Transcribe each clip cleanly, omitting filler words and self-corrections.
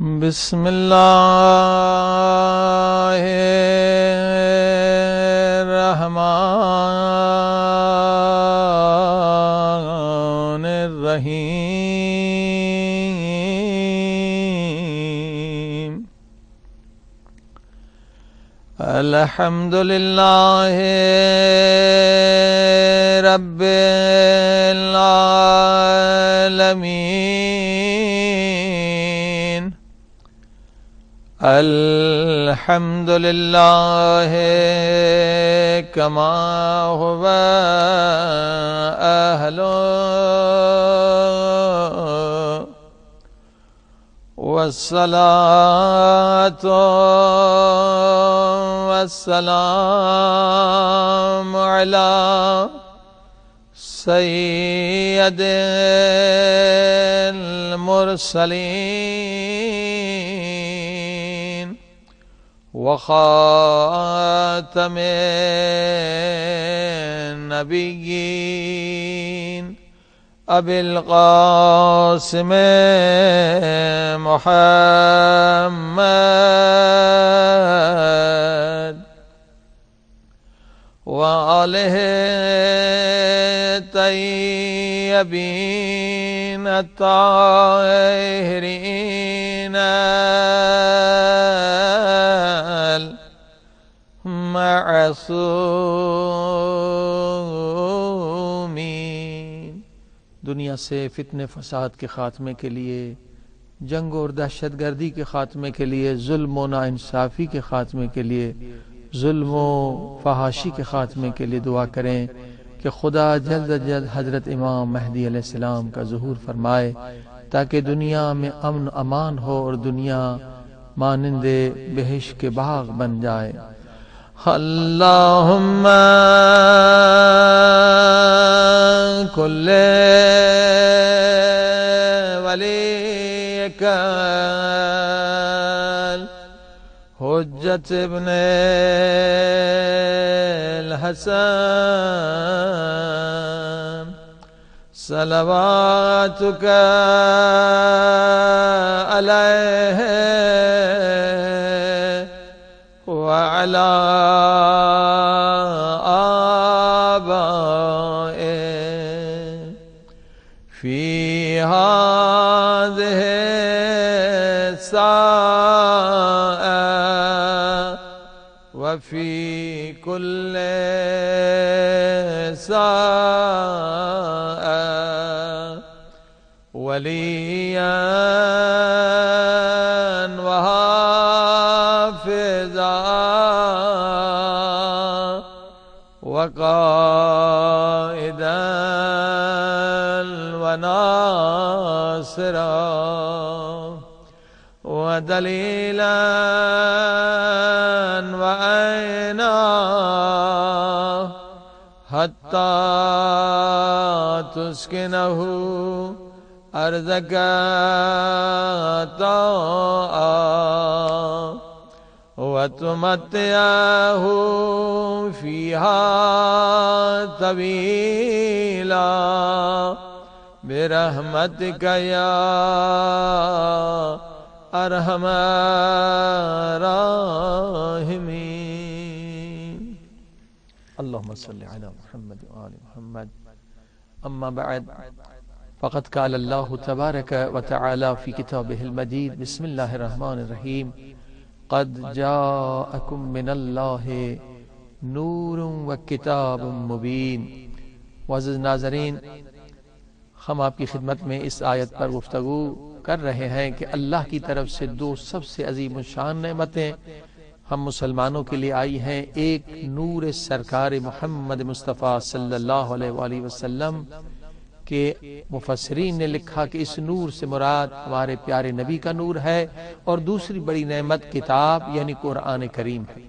بسم اللہ الرحمن الرحیم الحمد للہ رب العالمین الحمد للہ کما هو اہلہ والصلاة والسلام على سید المرسلین وخاتم النبیین ابی القاسم محمد وآلہ الطیبین الطاہرین المعصومین۔ دنیا سے فتنے فساد کے خاتمے کے لیے، جنگ اور دہشت گردی کے خاتمے کے لیے، ظلم و ناانصافی کے خاتمے کے لیے، ظلم و فحاشی کے خاتمے کے لیے دعا کریں کہ خدا جلد از جلد حضرت امام مہدی علیہ السلام کا ظہور فرمائے تاکہ دنیا میں امن امان ہو اور دنیا مانند بہشت کے باغ بن جائے۔ اللہم کل ولیک حجت ابن الحسن صلواتک علیہ وعلى آبائه في هذه الساعة وفي كل ساعة وليا وقائدا وناصرا ودليلا وعينا حتى تسكنه أرضك طوعا وتمتعه فيها طويلا برحمتك يا أرحم الراحمين۔ اللهم صل على محمد وآل محمد۔ أما بعد، فقد قال الله تبارك وتعالى في كتابه المجيد: بسم الله الرحمن الرحيم، قد جاءكم من الله نور وکتاب مبین۔ معزز ناظرین، ہم آپ کی خدمت میں اس آیت پر گفتگو کر رہے ہیں کہ اللہ کی طرف سے دو سب سے عظیم الشان نعمتیں ہم مسلمانوں کے لیے آئی ہیں۔ ایک نور سرکار محمد مصطفیٰ صلی اللہ علیہ وآلہ وسلم کہ مفسرین نے لکھا کہ اس نور سے مراد ہمارے پیارے نبی کا نور ہے، اور دوسری بڑی نعمت کتاب یعنی قرآن کریم ہے۔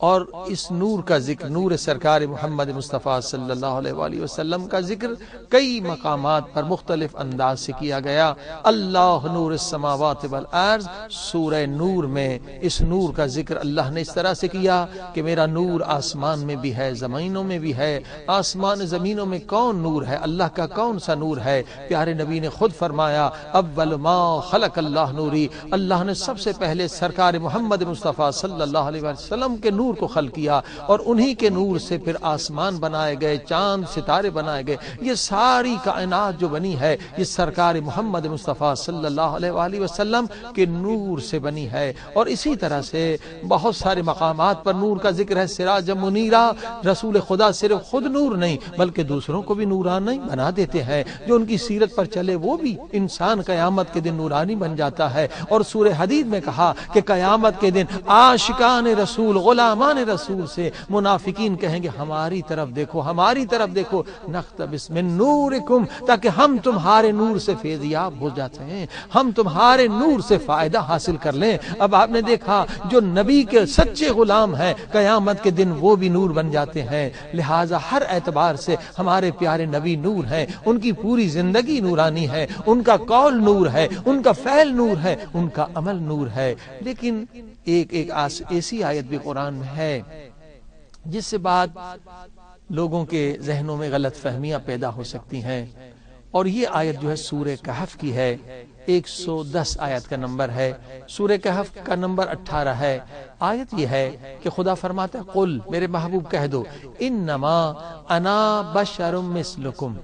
اور اس نور کا ذکر، نور سرکار محمد مصطفیٰ صلی اللہ علیہ وآلہ وسلم کا ذکر کئی مقامات پر مختلف انداز سے کیا گیا۔ اللہ نور السماوات والارض، سورہ نور میں اس نور کا ذکر اللہ نے اس طرح سے کیا کہ میرا نور آسمان میں بھی ہے، زمینوں میں بھی ہے۔ آسمان زمینوں میں کون نور ہے؟ اللہ کا کون سا نور ہے؟ پیارے نبی نے خود فرمایا اول ما خلق اللہ نوری، اللہ نے سب سے پہلے سرکار محمد مصطفیٰ صلی اللہ علیہ وسلم کے نور کو خلق کیا، اور انہی کے نور سے پھر آسمان بنائے گئے، چاند ستارے بنائے گئے۔ یہ ساری کائنات جو بنی ہے یہ سرکار محمد مصطفیٰ صلی اللہ علیہ وآلہ وسلم کے نور سے بنی ہے۔ اور اسی طرح سے بہت سارے مقامات پر نور کا ذکر ہے۔ سراج منیرا، رسول خدا صرف خود نور نہیں بلکہ دوسروں کو بھی نورانی بنا دیتے ہیں، جو ان کی سیرت پر چلے وہ بھی انسان قیامت کے دن نورانی بن جاتا ہے۔ اور سورہ حدید میں کہا کہ قیامت کے دن عاشقان رسول، غلامان رسول سے منافقین کہیں گے ہماری طرف دیکھو، ہماری طرف دیکھو، نقتبس من نورکم، تاکہ ہم تمہارے نور سے فیضیاب ہو جاتے ہیں، ہم تمہارے نور سے فائدہ حاصل کر لیں۔ اب آپ نے دیکھا جو نبی کے سچے غلام ہیں قیامت کے دن وہ بھی نور بن جاتے ہیں۔ لہٰذا ہر اعتبار سے ہمارے پیارے نبی نور ہیں، ان کی پوری زندگی نورانی ہے، ان کا قول نور ہے، ان کا فعل نور ہے، ان کا عمل نور ہے۔ لیکن ایک ایسی آیت بھی قرآن میں ہے جس سے بعد لوگوں کے ذہنوں میں غلط فہمیاں پیدا ہو سکتی ہیں، اور یہ آیت جو ہے سورہ کہف کی ہے، 110 آیت کا نمبر ہے، سورہ کہف کا نمبر 18 ہے۔ آیت یہ ہے کہ خدا فرماتا ہے قل، میرے محبوب کہہ دو، انما انا بشر مثلکم،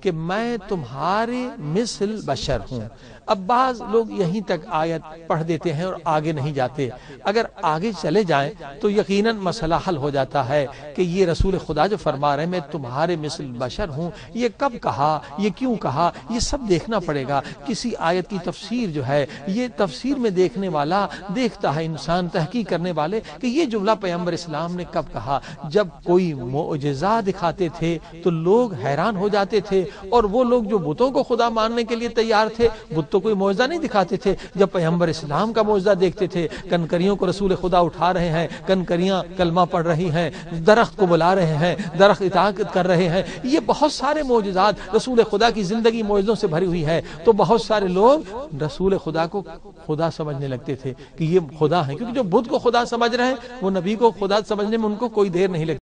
کہ میں تمہارے مثل بشر ہوں۔ اب بعض لوگ یہیں تک آیت پڑھ دیتے ہیں اور آگے نہیں جاتے۔ اگر آگے چلے جائیں تو یقیناً مسئلہ حل ہو جاتا ہے کہ یہ رسول خدا جو فرما رہے ہیں میں تمہارے مثل بشر ہوں، یہ کب کہا، یہ کیوں کہا، یہ سب دیکھنا پڑے گا۔ کسی آیت کی تفسیر جو ہے یہ تفسیر میں دیکھنے والا دیکھتا ہے، انسان تحقیق کرنے والے، کہ یہ جملہ پیغمبر اسلام نے کب کہا۔ جب کوئی معجزہ دکھاتے تھے تو لوگ حیران ہو جاتے تھے، اور وہ لوگ جو بتوں کو خدا ماننے کے لیے تیار تھے بت تو کوئی معجزہ نہیں دکھاتے تھے۔ جب پیغمبر اسلام کا معجزہ دیکھتے تھے، کنکریوں کو رسول خدا اٹھا رہے ہیں، کنکریاں کلمہ پڑھ رہی ہیں، درخت کو بلا رہے ہیں، درخت اطاعت کر رہے ہیں، یہ بہت سارے معجزات، رسول خدا کی زندگی معجزوں سے بھری ہوئی ہے، تو بہت سارے لوگ رسول خدا کو خدا سمجھنے لگتے تھے کہ یہ خدا ہے، کیونکہ جو بت کو خدا سمجھ رہے ہیں وہ نبی کو خدا سمجھنے میں ان کو کوئی دیر نہیں لگتی۔